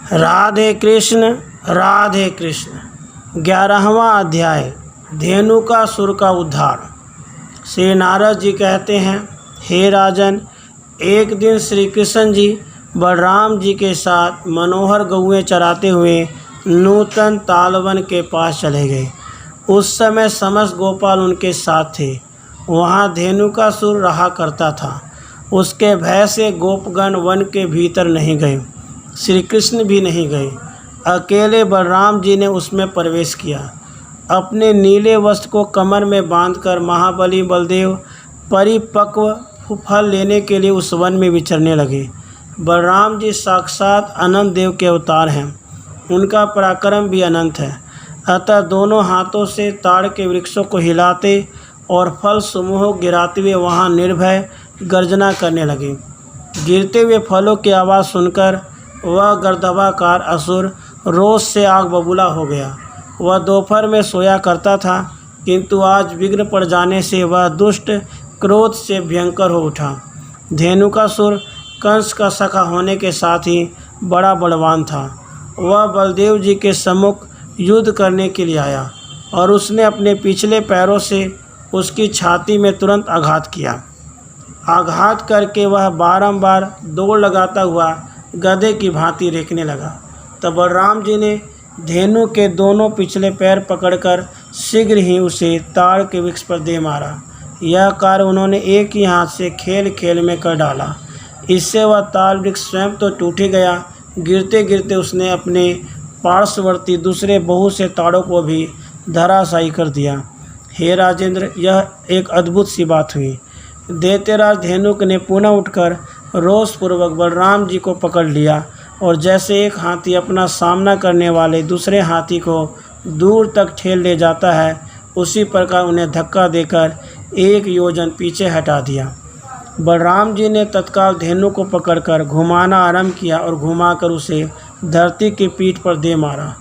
राधे कृष्ण राधे कृष्ण। 11वां अध्याय धेनुकासुर का उद्धार। श्री नारद जी कहते हैं, हे राजन, एक दिन श्री कृष्ण जी बलराम जी के साथ मनोहर गौएं चराते हुए नूतन तालवन के पास चले गए। उस समय समस्त गोपाल उनके साथ थे। वहाँ धेनुकासुर रहा करता था। उसके भय से गोपगण वन के भीतर नहीं गए, श्री कृष्ण भी नहीं गए। अकेले बलराम जी ने उसमें प्रवेश किया। अपने नीले वस्त्र को कमर में बांधकर महाबली बलदेव परिपक्व फल लेने के लिए उस वन में विचरने लगे। बलराम जी साक्षात अनंत देव के अवतार हैं। उनका पराक्रम भी अनंत है। अतः दोनों हाथों से ताड़ के वृक्षों को हिलाते और फल समूह गिराते हुए वहाँ निर्भय गर्जना करने लगे। गिरते हुए फलों की आवाज़ सुनकर वह गर्दभाकार असुर रोष से आग बबूला हो गया। वह दोपहर में सोया करता था, किंतु आज विघ्न पड़ जाने से वह दुष्ट क्रोध से भयंकर हो उठा। धेनुकासुर कंस का सखा होने के साथ ही बड़ा बलवान था। वह बलदेव जी के सम्मुख युद्ध करने के लिए आया और उसने अपने पिछले पैरों से उसकी छाती में तुरंत आघात किया। आघात करके वह बारंबार दौड़ लगाता हुआ गधे की भांति रेंकने लगा। तब बलराम जी ने धेनु के दोनों पिछले पैर पकड़कर शीघ्र ही उसे ताड़ के वृक्ष पर दे मारा। यह कार्य उन्होंने एक ही हाथ से खेल खेल में कर डाला। इससे वह ताड़ वृक्ष स्वयं तो टूट ही गया, गिरते गिरते उसने अपने पार्श्ववर्ती दूसरे बहुत से ताड़ों को भी धराशायी कर दिया। हे राजेंद्र, यह एक अद्भुत सी बात हुई। दैत्यराज धेनुक ने पुनः उठकर रोषपूर्वक बलराम जी को पकड़ लिया और जैसे एक हाथी अपना सामना करने वाले दूसरे हाथी को दूर तक ठेल ले जाता है, उसी प्रकार उन्हें धक्का देकर 1 योजन पीछे हटा दिया। बलराम जी ने तत्काल धेनु को पकड़कर घुमाना आरंभ किया और घुमाकर उसे धरती की पीठ पर दे मारा।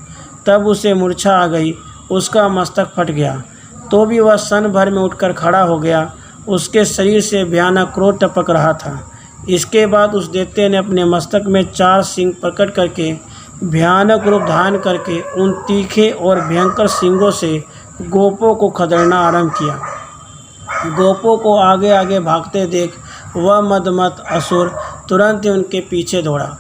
तब उसे मूर्छा आ गई, उसका मस्तक फट गया। तो भी वह क्षण भर में उठकर खड़ा हो गया। उसके शरीर से भयानक क्रोध टपक रहा था। इसके बाद उस दैत्य ने अपने मस्तक में 4 सिंह प्रकट करके भयानक रूप धारण करके उन तीखे और भयंकर सिंगों से गोपों को खदेड़ना आरंभ किया। गोपों को आगे आगे भागते देख वह मदमत असुर तुरंत ही उनके पीछे दौड़ा।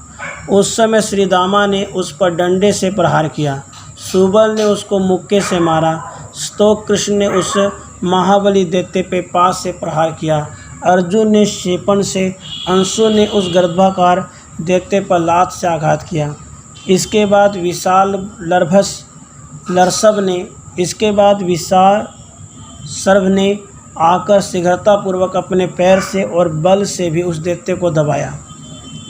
उस समय श्री दामा ने उस पर डंडे से प्रहार किया। सुबल ने उसको मुक्के से मारा। स्तोक कृष्ण ने उस महाबली दैत्य पे पास से प्रहार किया। अर्जुन ने क्षेपण से, अंशु ने उस गर्दभाकार दैत्य पर लात से आघात किया। इसके बाद विशाल सर्भ ने आकर शीघ्रतापूर्वक अपने पैर से और बल से भी उस दैत्य को दबाया।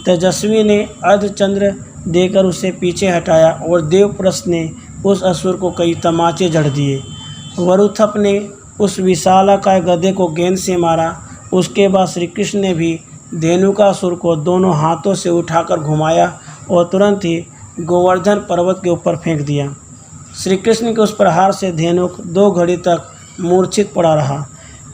तेजस्वी ने अर्धचंद्र देकर उसे पीछे हटाया और देवप्रस्थ ने उस असुर को कई तमाचे जड़ दिए। वरुथप ने उस विशालाकाय गधे को गेंद से मारा। उसके बाद श्री कृष्ण ने भी धेनुकासुर को दोनों हाथों से उठाकर घुमाया और तुरंत ही गोवर्धन पर्वत के ऊपर फेंक दिया। श्री कृष्ण के उस प्रहार से धेनुक 2 घड़ी तक मूर्छित पड़ा रहा।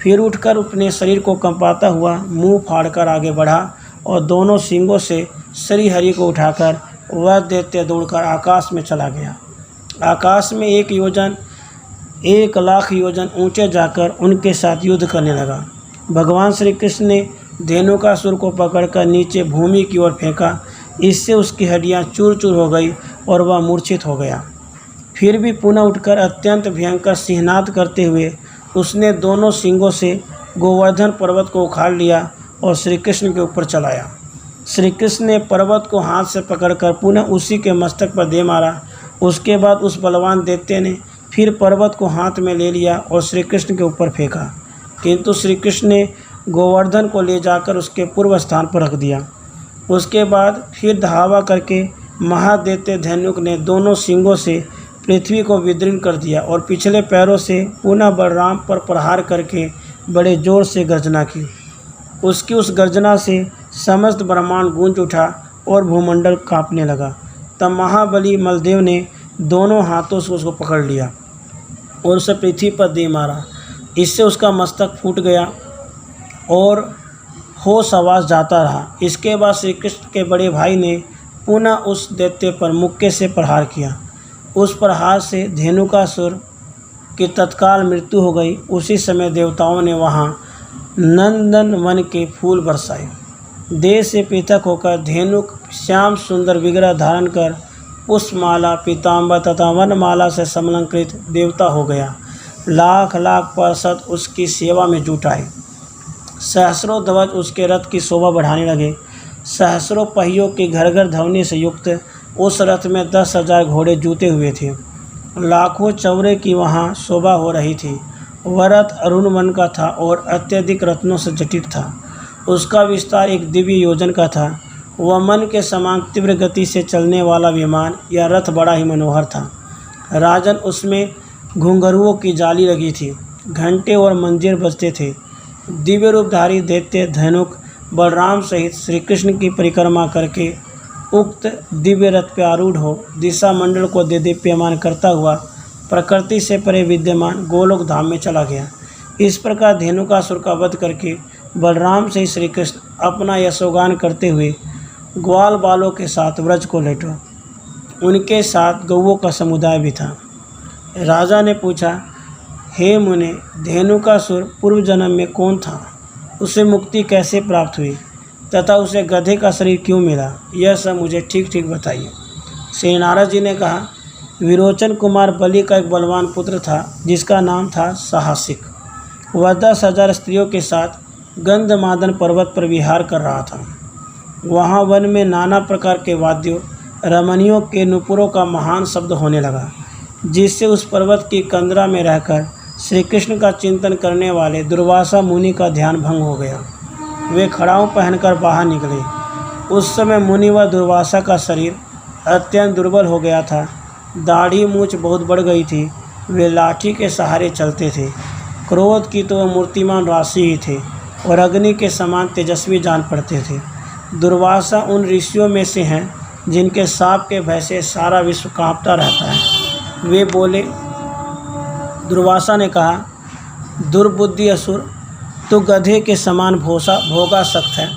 फिर उठकर अपने शरीर को कंपाता हुआ मुंह फाड़कर आगे बढ़ा और दोनों सींगों से श्रीहरि को उठाकर वह दैत्य दौड़कर आकाश में चला गया। आकाश में 1 लाख योजन ऊंचे जाकर उनके साथ युद्ध करने लगा। भगवान श्री कृष्ण ने धेनुकासुर को पकड़कर नीचे भूमि की ओर फेंका। इससे उसकी हड्डियां चूर चूर हो गई और वह मूर्छित हो गया। फिर भी पुनः उठकर अत्यंत भयंकर सिंहनाद करते हुए उसने दोनों सींगों से गोवर्धन पर्वत को उखाड़ लिया और श्री कृष्ण के ऊपर चलाया। श्री कृष्ण ने पर्वत को हाथ से पकड़कर पुनः उसी के मस्तक पर दे मारा। उसके बाद उस बलवान दैत्य ने फिर पर्वत को हाथ में ले लिया और श्री कृष्ण के ऊपर फेंका, किंतु श्री कृष्ण ने गोवर्धन को ले जाकर उसके पूर्व स्थान पर रख दिया। उसके बाद फिर धावा करके महादैत्य धेनुक ने दोनों सिंगों से पृथ्वी को विदीर्ण कर दिया और पिछले पैरों से पुनः बलराम पर प्रहार करके बड़े जोर से गर्जना की। उसकी उस गर्जना से समस्त ब्रह्मांड गूंज उठा और भूमंडल कांपने लगा। तब महाबली मलदेव ने दोनों हाथों से उसको पकड़ लिया और उसे पृथ्वी पर दे मारा। इससे उसका मस्तक फूट गया और होश आवाज़ जाता रहा। इसके बाद श्री कृष्ण के बड़े भाई ने पुनः उस दैत्य पर मुक्के से प्रहार किया। उस प्रहार से धेनुकासुर की तत्काल मृत्यु हो गई। उसी समय देवताओं ने वहाँ नंदन वन के फूल बरसाए। देह से पृथक होकर धेनुक श्याम सुंदर विग्रह धारण कर पुष्पमाला, पीताम्बर तथा वनमाला से समलंकृत देवता हो गया। लाख लाख पार्षद उसकी सेवा में जुट आए। सहस्रों ध्वज उसके रथ की शोभा बढ़ाने लगे। सहस्रों पहियों की घर घर ध्वनि से युक्त उस रथ में 10,000 घोड़े जूते हुए थे। लाखों चौरे की वहाँ शोभा हो रही थी। वह रथ अरुण वन का था और अत्यधिक रत्नों से जटित था। उसका विस्तार एक दिव्य योजन का था। वह मन के समान तीव्र गति से चलने वाला विमान या रथ बड़ा ही मनोहर था। राजन, उसमें घुंघरुओं की जाली लगी थी, घंटे और मंजीर बजते थे। दिव्य रूपधारी दैत्य धेनुक बलराम सहित श्री कृष्ण की परिक्रमा करके उक्त दिव्य रथ पर आरूढ़ हो दिशा मंडल को देदीप्यमान करता हुआ प्रकृति से परे विद्यमान गोलोक धाम में चला गया। इस प्रकार धेनुकासुर का वध करके बलराम सहित श्री कृष्ण अपना यशोगान करते हुए ग्वाल बालों के साथ व्रज को लौटे। उनके साथ गौओं का समुदाय भी था। राजा ने पूछा, हे मुने, धेनुकासुर पूर्व जन्म में कौन था? उसे मुक्ति कैसे प्राप्त हुई तथा उसे गधे का शरीर क्यों मिला? यह सब मुझे ठीक ठीक बताइए। श्री नारद जी ने कहा, विरोचन कुमार बलि का एक बलवान पुत्र था जिसका नाम था साहसिक। वह 10,000 स्त्रियों के साथ गंधमादन पर्वत पर विहार कर रहा था। वहाँ वन में नाना प्रकार के वाद्यों, रमणियों के नुपुरों का महान शब्द होने लगा, जिससे उस पर्वत की कंदरा में रहकर श्री कृष्ण का चिंतन करने वाले दुर्वासा मुनि का ध्यान भंग हो गया। वे खड़ाऊ पहनकर बाहर निकले। उस समय मुनि व दुर्वासा का शरीर अत्यंत दुर्बल हो गया था। दाढ़ी मूछ बहुत बढ़ गई थी। वे लाठी के सहारे चलते थे। क्रोध की तो वह मूर्तिमान राशि ही थे और अग्नि के समान तेजस्वी जान पड़ते थे। दुर्वासा उन ऋषियों में से हैं जिनके शाप के भय से सारा विश्व कांपता रहता है। वे बोले, दुर्वासा ने कहा, दुर्बुद्धि असुर, तो गधे के समान भोगा सख्त है,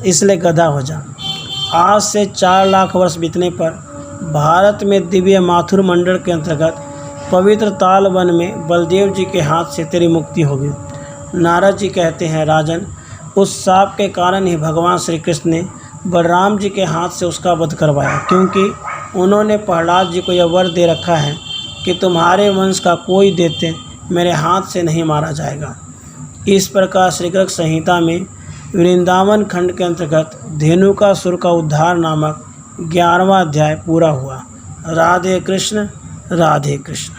इसलिए गधा हो जा। आज से 4 लाख वर्ष बीतने पर भारत में दिव्य माथुर मंडल के अंतर्गत पवित्र ताल वन में बलदेव जी के हाथ से तेरी मुक्ति होगी। नारद जी कहते हैं, राजन, उस शाप के कारण ही भगवान श्री कृष्ण ने बलराम जी के हाथ से उसका वध करवाया, क्योंकि उन्होंने प्रहलाद जी को यह वर दे रखा है कि तुम्हारे वंश का कोई दैत्य मेरे हाथ से नहीं मारा जाएगा। इस प्रकार श्री कृष्ण संहिता में वृंदावन खंड के अंतर्गत धेनुकासुर का उद्धार नामक 11वां अध्याय पूरा हुआ। राधे कृष्ण, राधे कृष्ण।